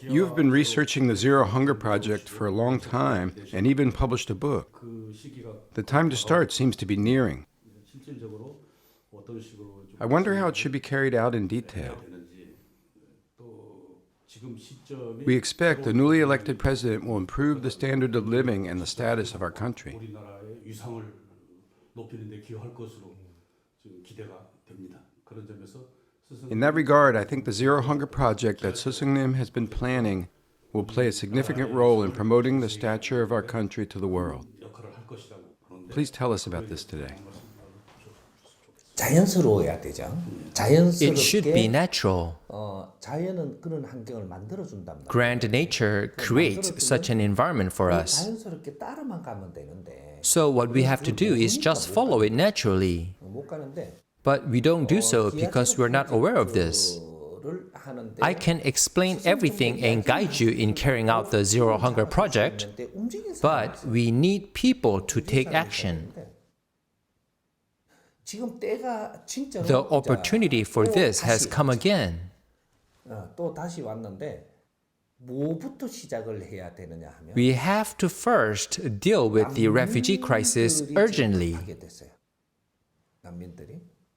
You've been researching the Zero Hunger Project for a long time and even published a book. The time to start seems to be nearing. I wonder how it should be carried out in detail. We expect the newly elected president will improve the standard of living and the status of our country. In that regard, I think the Zero Hunger Project that Suseung-nim has been planning will play a significant role in promoting the stature of our country to the world. Please tell us about this today. 자연스러워야 되죠. It should be natural. 자연은 그런 환경을 만들어준단 말이에요. Grand nature creates such an environment for us. 자연스럽게 따라만 가면 되는데 So what we have to do is just follow it naturally. 못 가는데 But we don't do so because we're not aware of this. 를 하는데 I can explain everything and guide you in carrying out the Zero Hunger Project, but we need people to take action. 지금 때가 진짜로 The opportunity for this has come again. 또 다시 왔는데 뭐부터 시작을 해야 되느냐 하면 We have to first deal with the refugee crisis urgently. 급하게 됐어요.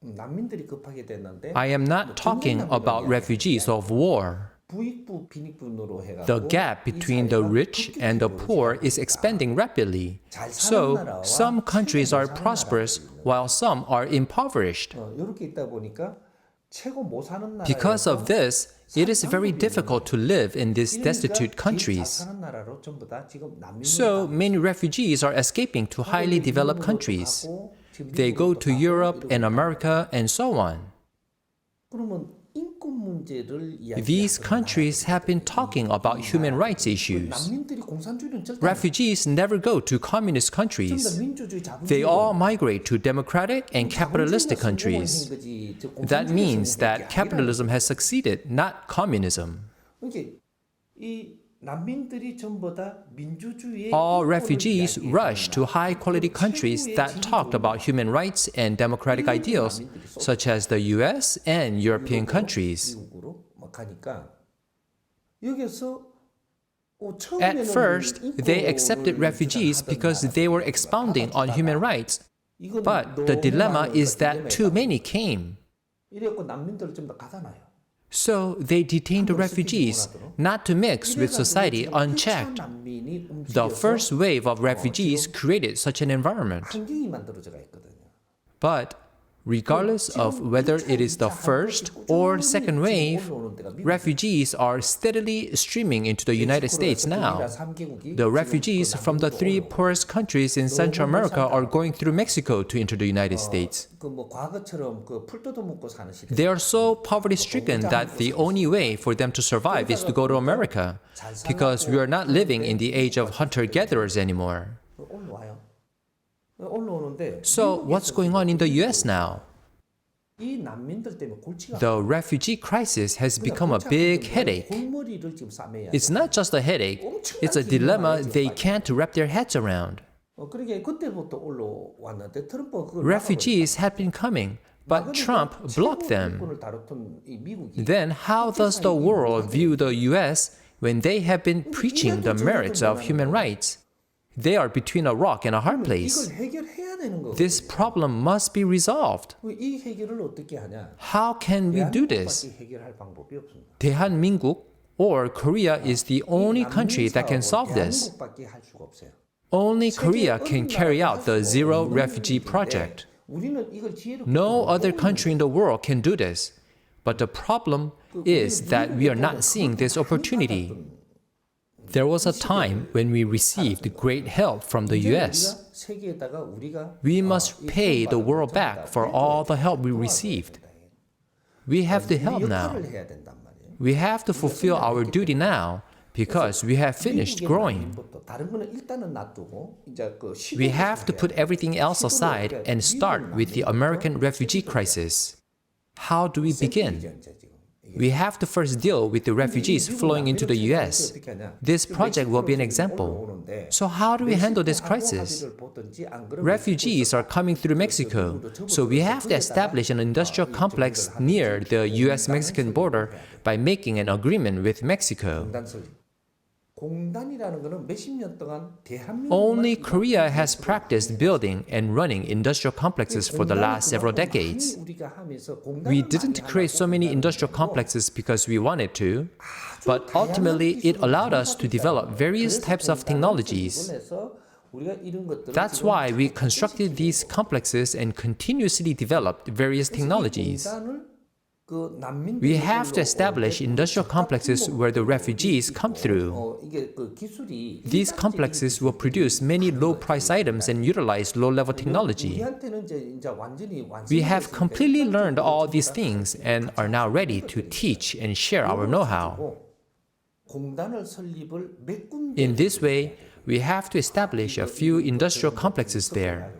난민들이 급하게 됐는데 I am not talking about refugees of war. 부익부 빈익분으로 해가지고 The gap between the rich and the poor is expanding rapidly. So, some countries are prosperous while some are impoverished. 이렇게 있다 보니까 최고 못 사는 나라에서 Because of this, it is very difficult to live in these destitute countries. 사는 나라로 전부 다 지금 난민으로 So, many refugees are escaping to highly developed countries. They go to Europe and America and so on. 그러면 인권 문제를 These countries have been talking about human rights issues. 난민들이 공산주의는 절대 Refugees never go to communist countries. They all migrate to democratic and capitalistic countries. That means that capitalism has succeeded, not communism. 그러니까 이 난민들이 전부 다 민주주의의 All refugees rush to high-quality countries that talked about human rights and democratic ideals, such as the US and European countries. 미국으로 막 가니까 여기서 At first, they accepted refugees because they were expounding on human rights. But the dilemma is that too many came. 이래갖고 난민들을 좀 더 가다놔요. So they detained the refugees, not to mix with society unchecked. The first wave of refugees created such an environment. 환경이 만들어져가 있거든요. But regardless of whether it is the first or second wave, refugees are steadily streaming into the United States now. The refugees from the three poorest countries in Central America are going through Mexico to enter the United States. 그뭐 과거처럼 그 풀 뜯어먹고 사는 시대. They are so poverty-stricken that the only way for them to survive is to go to America, because we are not living in the age of hunter-gatherers anymore. 올라와요. 올라오는데 So what's going on in the US now? 이 난민들 때문에 골치가 The refugee crisis has become a big headache. 골머리를 지금 싸매야 돼. It's not just a headache, it's a dilemma they can't wrap their heads around. 그러니까 그때부터 올라왔는데 트럼프가 그걸 Refugees have been coming, but Trump blocked them. 인권을 다뤘던 이 미국이 Then how does the world view the US when they have been preaching the merits of human rights? They are between a rock and a hard place. 이걸 해결해야 되는 거. This problem must be resolved. 이 해결을 어떻게 하냐? How can we do this? 대한민국밖에 해결할 방법이 없습니다. 대한민국 or Korea is the only country that can solve this. 대한민국밖에 할 수가 없어요. Only Korea can carry out the Zero Refugee Project. 우리는 이걸 지혜롭게 No other country in the world can do this. But the problem is that we are not seeing this opportunity. There was a time when we received great help from the US. 세계에다가 우리가 We must pay the world back for all the help we received. We have to help now. 역할을 해야 된단 말이에요. We have to fulfill our duty now because we have finished growing. 다른 거는 일단은 놔두고 이제 그 We have to put everything else aside and start with the American refugee crisis. How do we begin? we have to first deal with the refugees flowing into the US. This project will be an example. So how do we handle this crisis? Refugees are coming through Mexico, so we have to establish an industrial complex near the US-Mexican border by making an agreement with Mexico. Only Korea has practiced building and running industrial complexes for the last several decades. We didn't create so many industrial complexes because we wanted to, but ultimately it allowed us to develop various types of technologies. That's why we constructed these complexes and continuously developed various technologies. We have to establish industrial complexes where the refugees come through. These complexes will produce many low-price items and utilize low-level technology. We have completely learned all these things and are now ready to teach and share our know-how. In this way, we have to establish a few industrial complexes there.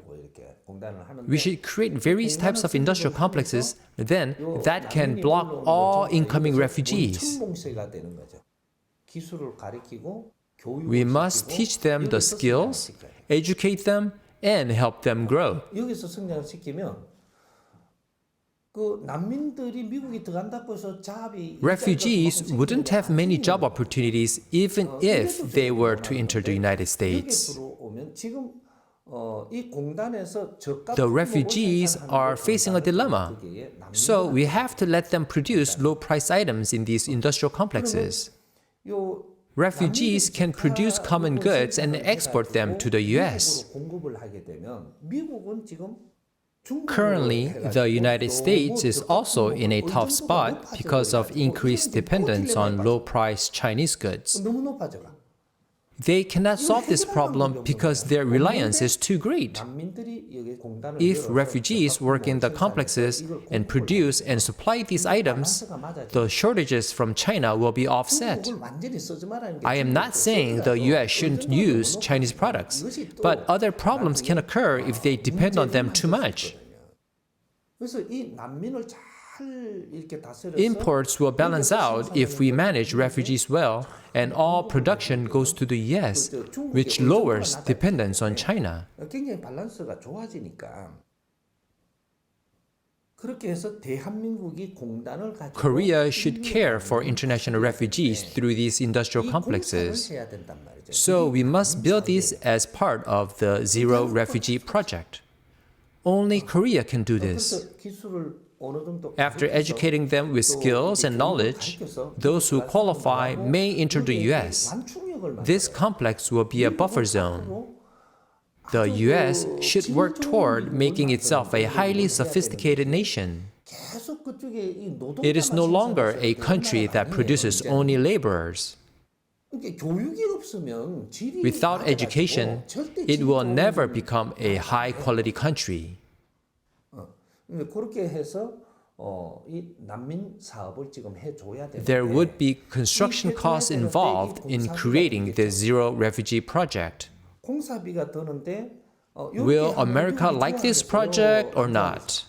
We should create various types of industrial complexes, then that can block all incoming refugees. We must teach them the skills, educate them, and help them grow. Refugees wouldn't have many job opportunities even if they were to enter the United States. The refugees are facing a dilemma, so we have to let them produce low-price items in these industrial complexes. Refugees can produce common goods and export them to the US. Currently, the United States is also in a tough spot because of increased dependence on low-priced Chinese goods. They cannot solve this problem because their reliance is too great. If refugees work in the complexes and produce and supply these items, the shortages from China will be offset. I am not saying the US shouldn't use Chinese products, but other problems can occur if they depend on them too much. Imports will balance out if we manage refugees well, and all production goes to the US, which lowers dependence on China. Korea should care for international refugees through these industrial complexes. So we must build these as part of the Zero Refugee Project. Only Korea can do this. After educating them with skills and knowledge, those who qualify may enter the US. This complex will be a buffer zone. The US should work toward making itself a highly sophisticated nation. It is no longer a country that produces only laborers. Without education, it will never become a high-quality country. There would be construction costs involved in creating the Zero Refugee Project. Will America like this project or not?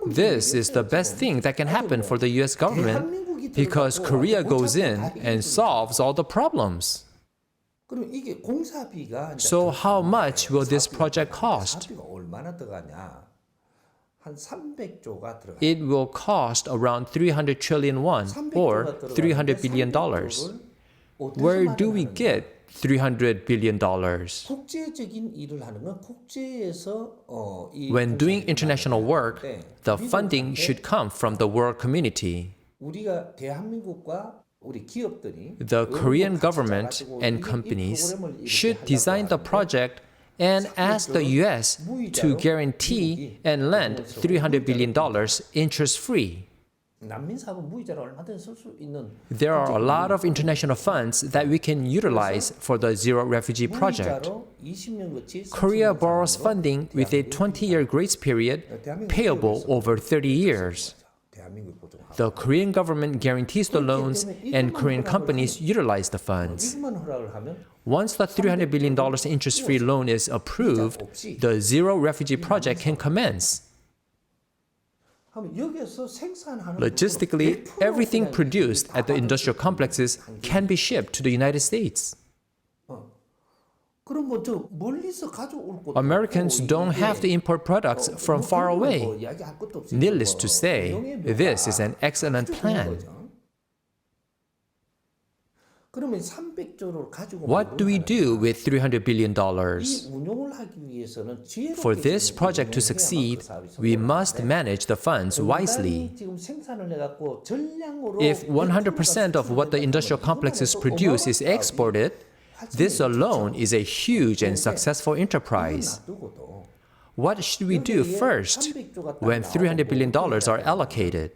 This is the best thing that can happen for the US government because Korea goes in and solves all the problems. So how much will this project cost? It will cost around 300 trillion won, or $300 billion. Where do we get $300 billion? When doing international work, the funding should come from the world community. The Korean government and companies should design the project and ask the US to guarantee and lend $300 billion interest-free. There are a lot of international funds that we can utilize for the Zero Refugee Project. Korea borrows funding with a 20-year grace period payable over 30 years. The Korean government guarantees the loans and Korean companies utilize the funds. Once the $300 billion interest-free loan is approved, the Zero Refugee Project can commence. 그럼 여기서 생산하는 Logistically, 것으로 everything 그냥 produced 다 at the 받을 industrial 수 있는 complexes can be shipped to the United States. 그럼 뭐저 멀리서 가져올 것도 Americans 없고 don't 이게 have to import products from far 뭐 away. 이야기할 것도 없이 Needless 뭐 to say, 운영의 this is 묘가 an excellent 아주 좋은 plan. 거죠. 그러면 300조를 가지고 What do we do with $300 billion? 이 운용을 하기 위해서는 지혜롭게 For this project to succeed, we must manage the funds wisely. 지금 생산을 해갖고 전량으로 If 100% of what the industrial complexes produce is exported, this alone is a huge and successful enterprise. 놔두고도 What should we do first when $300 billion are allocated?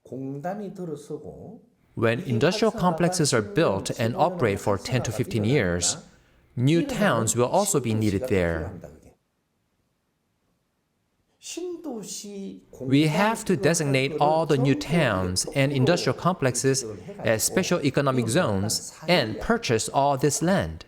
공단이 들어서고 When industrial complexes are built and operate for 10 to 15 years, new towns will also be needed there. We have to designate all the new towns and industrial complexes as special economic zones and purchase all this land.